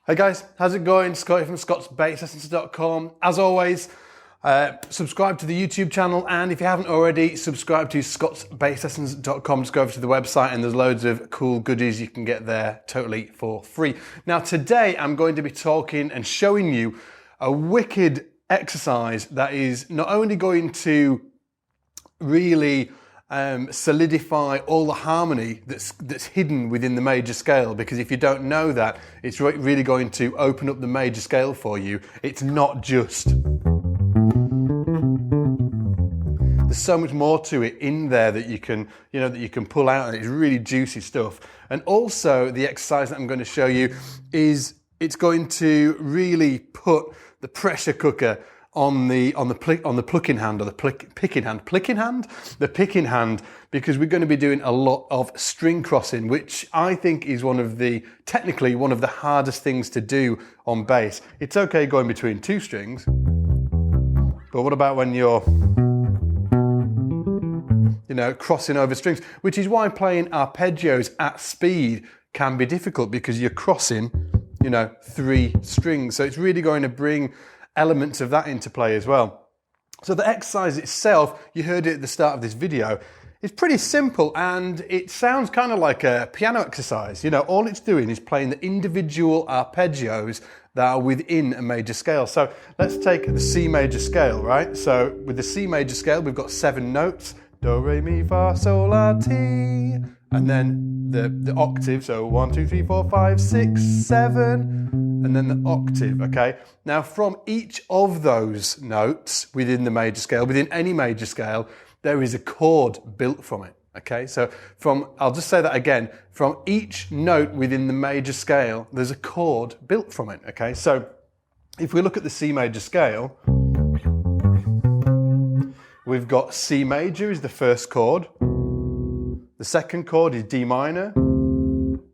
Hey guys, how's it going? Scotty from scotsbasslessons.com. As always, subscribe to the YouTube channel, and if you haven't already, subscribe to scotsbasslessons.com. Just go over to the website and there's loads of cool goodies you can get there totally for free. Now today I'm going to be talking and showing you a wicked exercise that is not only going to really solidify all the harmony that's hidden within the major scale, because if you don't know that, it's really going to open up the major scale for you. It's not just, there's so much more to it in there that you can pull out, and it's really juicy stuff. And also the exercise that I'm going to show you is, it's going to really put the pressure cooker on the picking hand, because we're going to be doing a lot of string crossing, which I think is technically one of the hardest things to do on bass. It's okay going between two strings, but what about when you're crossing over strings, which is why playing arpeggios at speed can be difficult, because you're crossing three strings. So it's really going to bring elements of that into play as well. So the exercise itself, you heard it at the start of this video, is pretty simple, and it sounds kind of like a piano exercise. All it's doing is playing the individual arpeggios that are within a major scale. So let's take the C major scale, right? So with the C major scale, we've got 7 notes: do, re, mi, fa, sol, la, ti, and then the octave. So 1, 2, 3, 4, 5, 6, 7. And then the octave, okay? Now from each of those notes within the major scale, within any major scale, there is a chord built from it, okay? So I'll just say that again, from each note within the major scale, there's a chord built from it, okay? So if we look at the C major scale, we've got C major is the first chord. The second chord is D minor.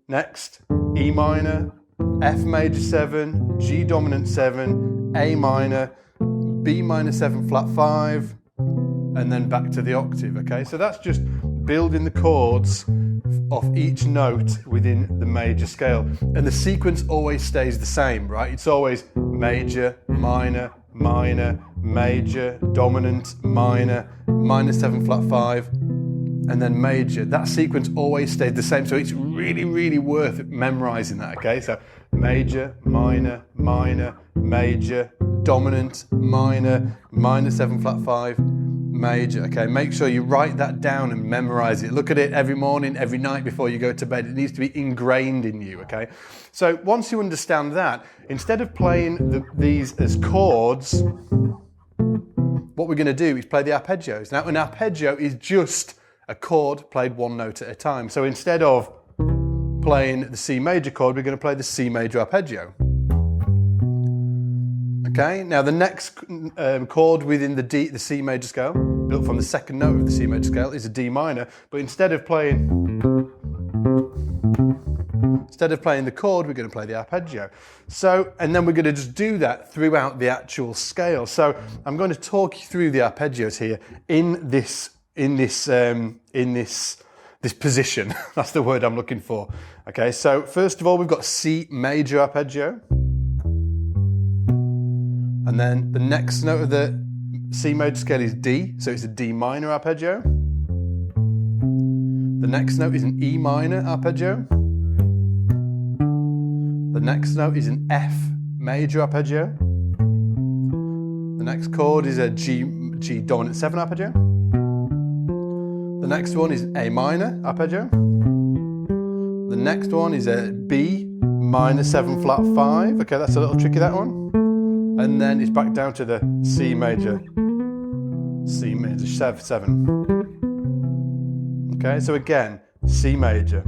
Next, E minor, F major 7, G dominant 7, A minor, B minor 7 flat 5, and then back to the octave, okay? So that's just building the chords of each note within the major scale. And the sequence always stays the same, right? It's always major, minor, minor, major, dominant, minor, minor 7 flat 5, and then major. That sequence always stayed the same, so it's really, really worth memorizing that, okay? So major, minor, minor, major, dominant, minor, minor 7 flat 5, major, okay? Make sure you write that down and memorize it. Look at it every morning, every night before you go to bed. It needs to be ingrained in you, okay? So once you understand that, instead of playing these as chords, what we're going to do is play the arpeggios. Now, an arpeggio is just a chord played one note at a time. So instead of playing the C major chord, we're going to play the C major arpeggio. Okay, now the next chord within the C major scale, built from the second note of the C major scale, is a D minor, but instead of playing the chord, we're going to play the arpeggio. So, and then we're going to just do that throughout the actual scale. So I'm going to talk you through the arpeggios here in this position. That's the word I'm looking for. Okay, so first of all, we've got C major arpeggio. And then the next note of the C major scale is D, so it's a D minor arpeggio. The next note is an E minor arpeggio. The next note is an F major arpeggio. The next chord is a G dominant 7 arpeggio. The next one is A minor arpeggio. The next one is a B minor 7 flat 5. Okay, that's a little tricky, that one. And then it's back down to the C major 7. Okay, so again, C major,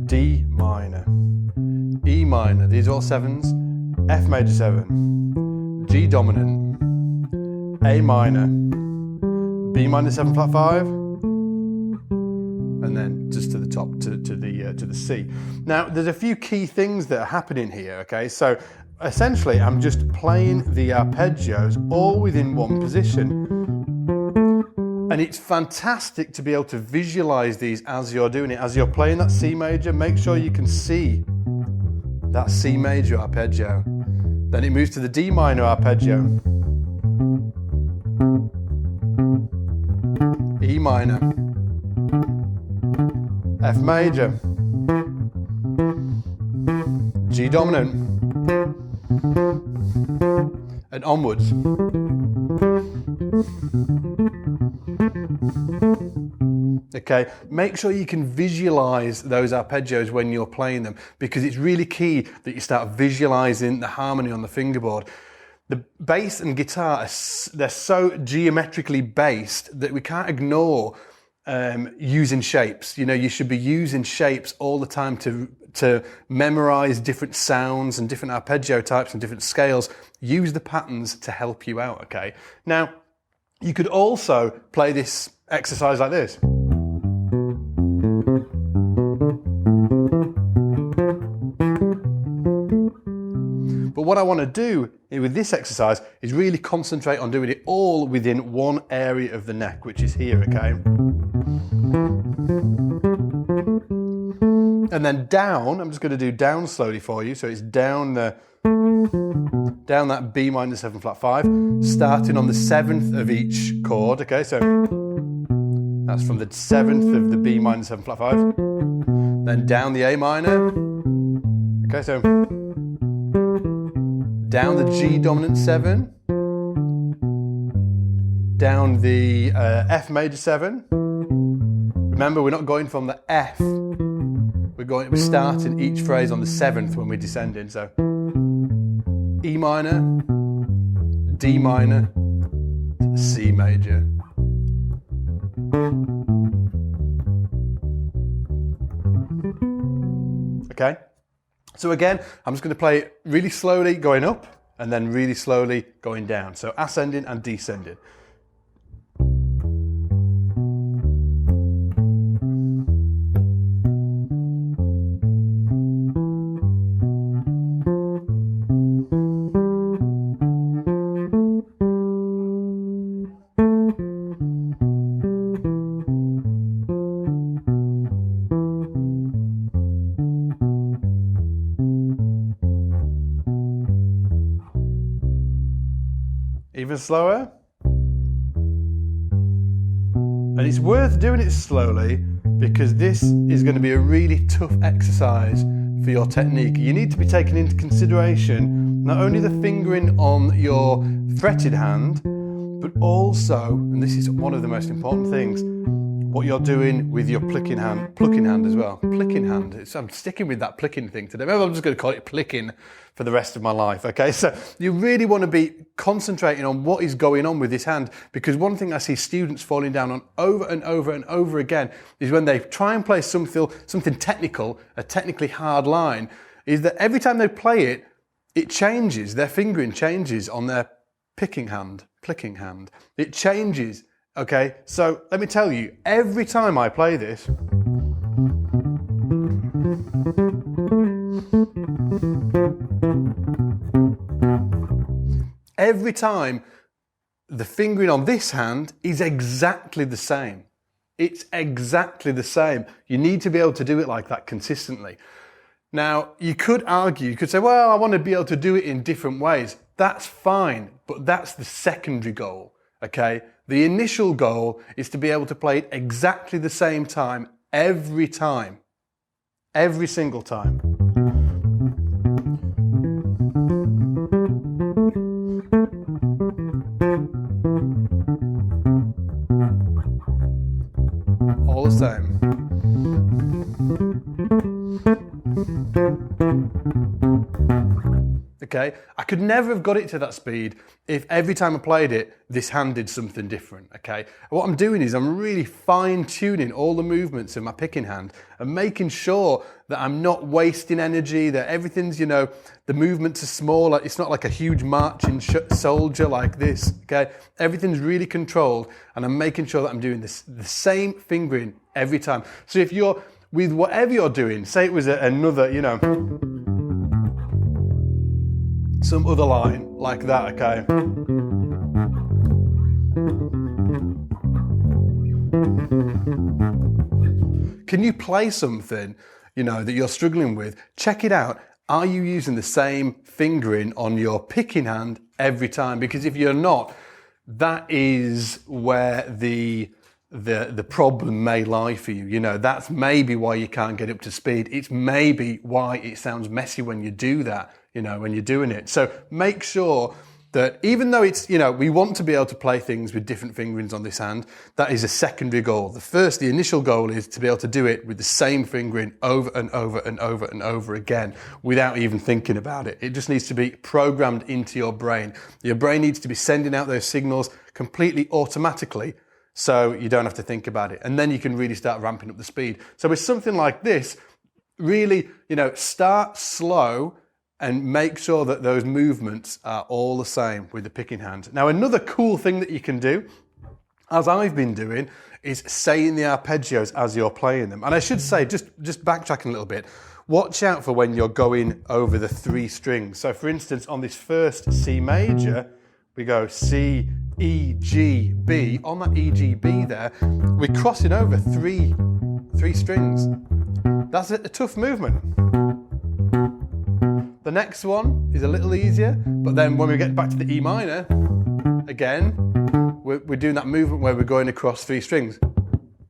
D minor, E minor, these are all 7s, F major 7, G dominant, A minor, B minor 7 flat 5, and then just to the top, to the C. Now, there's a few key things that are happening here, okay? So essentially, I'm just playing the arpeggios all within one position. And it's fantastic to be able to visualize these as you're doing it. As you're playing that C major, make sure you can see that C major arpeggio. Then it moves to the D minor arpeggio, E minor, F major, G dominant, and onwards. Okay, make sure you can visualize those arpeggios when you're playing them, because it's really key that you start visualizing the harmony on the fingerboard. The bass and guitar, they're so geometrically based that we can't ignore using shapes. You know, you should be using shapes all the time to memorize different sounds and different arpeggio types and different scales. Use the patterns to help you out, okay? Now, you could also play this exercise like this. But what I want to do with this exercise is really concentrate on doing it all within one area of the neck, which is here, okay? And then down, I'm just going to do down slowly for you. So it's down that B minor 7 flat 5, starting on the 7th of each chord, okay? So that's from the 7th of the B minor 7 flat 5. Then down the A minor. Okay, so down the G dominant 7. Down the F major 7. Remember, we're not going from the F. We're starting each phrase on the 7th when we're descending. So E minor, D minor, C major. Okay, so again, I'm just going to play it really slowly going up and then really slowly going down. So ascending and descending. Even slower. And it's worth doing it slowly because this is going to be a really tough exercise for your technique. You need to be taking into consideration not only the fingering on your fretted hand, but also, and this is one of the most important things, what you're doing with your plucking hand as well. Plicking hand. I'm sticking with that plicking thing today. Maybe I'm just going to call it plicking for the rest of my life, okay? So you really want to be concentrating on what is going on with this hand, because one thing I see students falling down on over and over and over again is when they try and play something technical, a technically hard line, is that every time they play it, it changes. Their fingering changes on their plicking hand. It changes. Okay, so let me tell you, every time I play this, every time the fingering on this hand is exactly the same. It's exactly the same. You need to be able to do it like that consistently. Now, you could argue, you could say, well, I want to be able to do it in different ways. That's fine, but that's the secondary goal, okay? The initial goal is to be able to play it exactly the same time, every single time. All the same. Okay, I could never have got it to that speed if every time I played it, this hand did something different, okay? What I'm doing is I'm really fine-tuning all the movements of my picking hand and making sure that I'm not wasting energy, that everything's, you know, the movements are small, it's not like a huge marching soldier like this, okay? Everything's really controlled, and I'm making sure that I'm doing the same fingering every time. So if you're, with whatever you're doing, say it was another, you know, some other line like that, okay? Can you play something, you know, that you're struggling with? Check it out Are you using the same fingering on your picking hand every time? Because if you're not, that is where the problem may lie for you. You know, that's maybe why you can't get up to speed. It's maybe why it sounds messy when you do that, you know, when you're doing it. So make sure that even though it's, you know, we want to be able to play things with different fingerings on this hand, that is a secondary goal. The initial goal is to be able to do it with the same fingering over and over and over and over again without even thinking about it. It just needs to be programmed into your brain. Your brain needs to be sending out those signals completely automatically so you don't have to think about it. And then you can really start ramping up the speed. So with something like this, really, you know, start slow and make sure that those movements are all the same with the picking hand. Now, another cool thing that you can do, as I've been doing, is saying the arpeggios as you're playing them. And I should say, just backtracking a little bit, watch out for when you're going over the 3 strings. So for instance, on this first C major, we go C, E, G, B. On that E, G, B there, we're crossing over three strings. That's a tough movement. The next one is a little easier, but then when we get back to the E minor, again, we're doing that movement where we're going across 3 strings.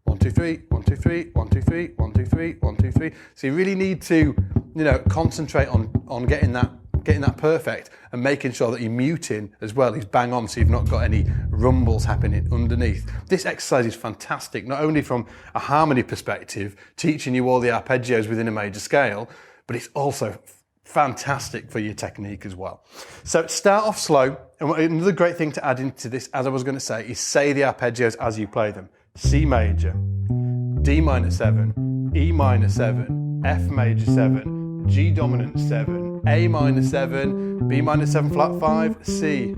1, 2, 3, 1, 2, 3, 1, 2, 3, 1, 2, 3, 1, 2, 3. So you really need to, you know, concentrate on getting that perfect and making sure that your muting as well is bang on so you've not got any rumbles happening underneath. This exercise is fantastic, not only from a harmony perspective, teaching you all the arpeggios within a major scale, but it's also fantastic for your technique as well. So start off slow. And another great thing to add into this, as I was going to say, is say the arpeggios as you play them. C major, D minor 7, E minor 7, F major 7, G dominant 7, A minor 7, B minor 7 flat 5, C.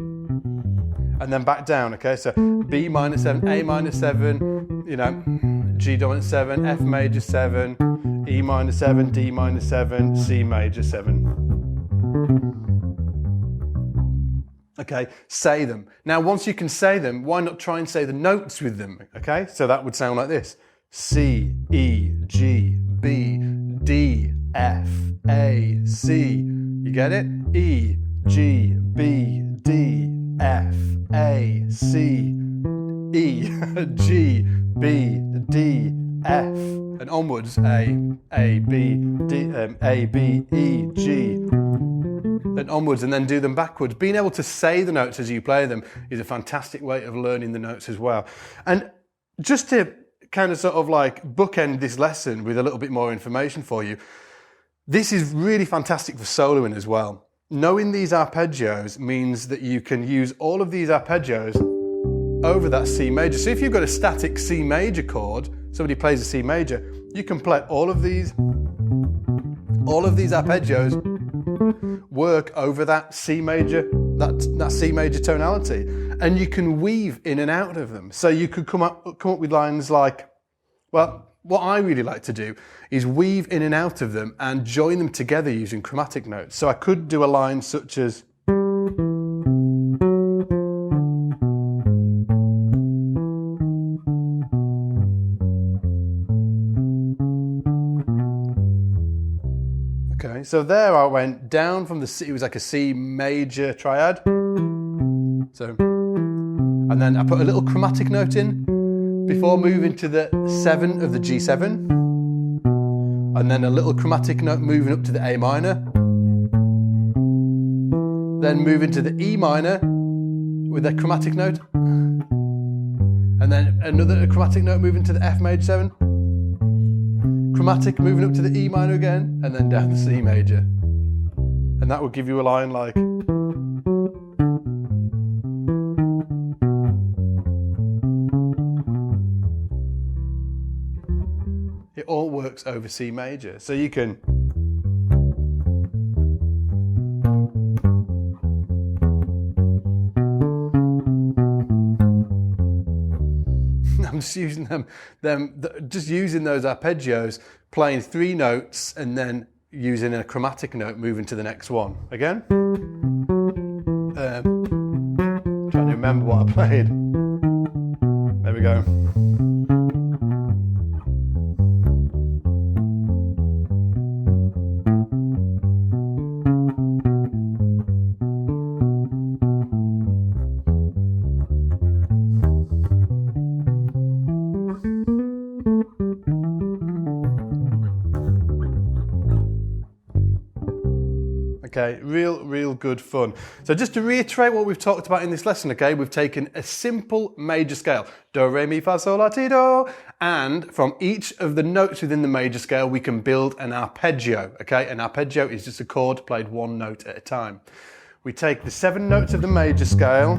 And then back down, okay? So B minor 7, A minor 7, you know, G dominant 7, F major 7, E minor 7, D minor 7, C major 7. Okay, say them. Now, once you can say them, why not try and say the notes with them? Okay, so that would sound like this. C, E, G, B, D, F, A, C. You get it? E, G, B, D, F, A, C, E, G, B, D, F, and onwards, A, B, D, A, B, E, G, and onwards, and then do them backwards. Being able to say the notes as you play them is a fantastic way of learning the notes as well. And just to kind of sort of like bookend this lesson with a little bit more information for you, this is really fantastic for soloing as well. Knowing these arpeggios means that you can use all of these arpeggios over that C major. So if you've got a static C major chord, somebody plays a C major, you can play all of these arpeggios work over that C major, that C major tonality, and you can weave in and out of them. So you could come up with lines like, well, what I really like to do is weave in and out of them and join them together using chromatic notes. So I could do a line such as, okay, so there I went down from the C, it was like a C major triad. So, and then I put a little chromatic note in before moving to the 7 of the G7, and then a little chromatic note moving up to the A minor, then moving to the E minor with a chromatic note, and then another chromatic note moving to the F major 7, chromatic moving up to the E minor again, and then down the C major. And that will give you a line like, it all works over C major. So you can I'm just using just using those arpeggios, playing 3 notes and then using a chromatic note moving to the next one. Again. Trying to remember what I played. There we go. okay? Real good fun. So just to reiterate what we've talked about in this lesson, okay? We've taken a simple major scale, do, re, mi, fa, sol, la, ti, do, and from each of the notes within the major scale, we can build an arpeggio, okay? An arpeggio is just a chord played one note at a time. We take the 7 notes of the major scale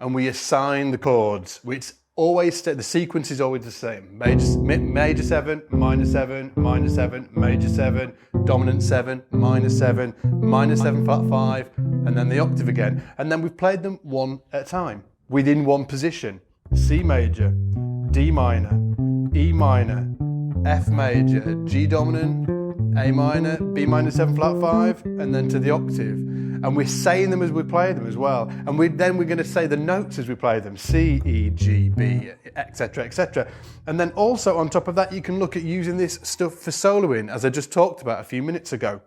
and we assign the chords, which always the sequence is always the same. Major 7, minor 7, minor 7, major 7, dominant 7, minor 7, minor 7 flat 5, and then the octave again. And then we've played them one at a time, within one position. C major, D minor, E minor, F major, G dominant, A minor, B minor 7 flat 5, and then to the octave. And we're saying them as we play them as well. And we're going to say the notes as we play them, C, E, G, B, etc., etc. And then also on top of that, you can look at using this stuff for soloing, as I just talked about a few minutes ago.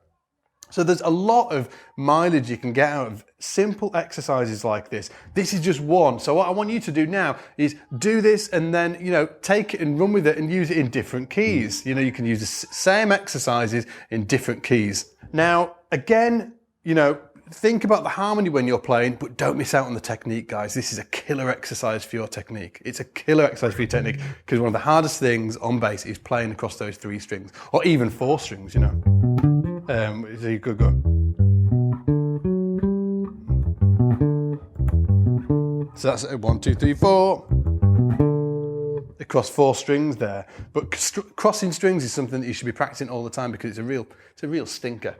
So there's a lot of mileage you can get out of simple exercises like this. This is just one. So what I want you to do now is do this and then, take it and run with it and use it in different keys. You can use the same exercises in different keys. Now, again, think about the harmony when you're playing, but don't miss out on the technique, guys. This is a killer exercise for your technique. It's a killer exercise for your technique because one of the hardest things on bass is playing across those 3 strings or even 4 strings, so you could go. So that's 1, 2, 3, 4. Across 4 strings there. But crossing strings is something that you should be practicing all the time because it's a real stinker.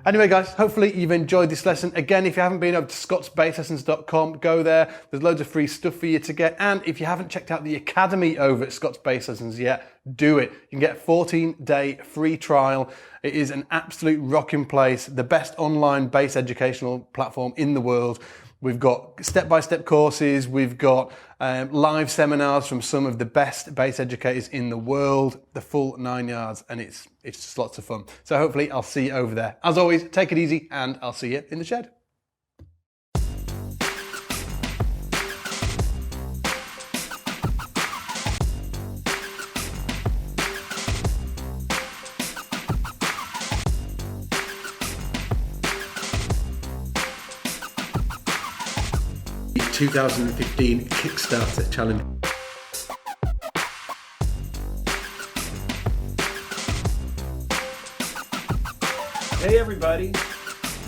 Anyway, guys, hopefully you've enjoyed this lesson. Again, if you haven't been over to scottsbasslessons.com, go there. There's loads of free stuff for you to get. And if you haven't checked out the Academy over at Scott's Bass Lessons yet, do it. You can get a 14-day free trial. It is an absolute rocking place, the best online bass educational platform in the world. We've got step-by-step courses, we've got live seminars from some of the best bass educators in the world, the full 9 yards, and it's just lots of fun. So hopefully I'll see you over there. As always, take it easy, and I'll see you in the shed. The 2015 Kickstarter challenge. Hey everybody.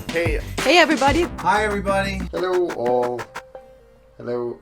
Hey. Hey everybody. Hi everybody. Hello all. Hello.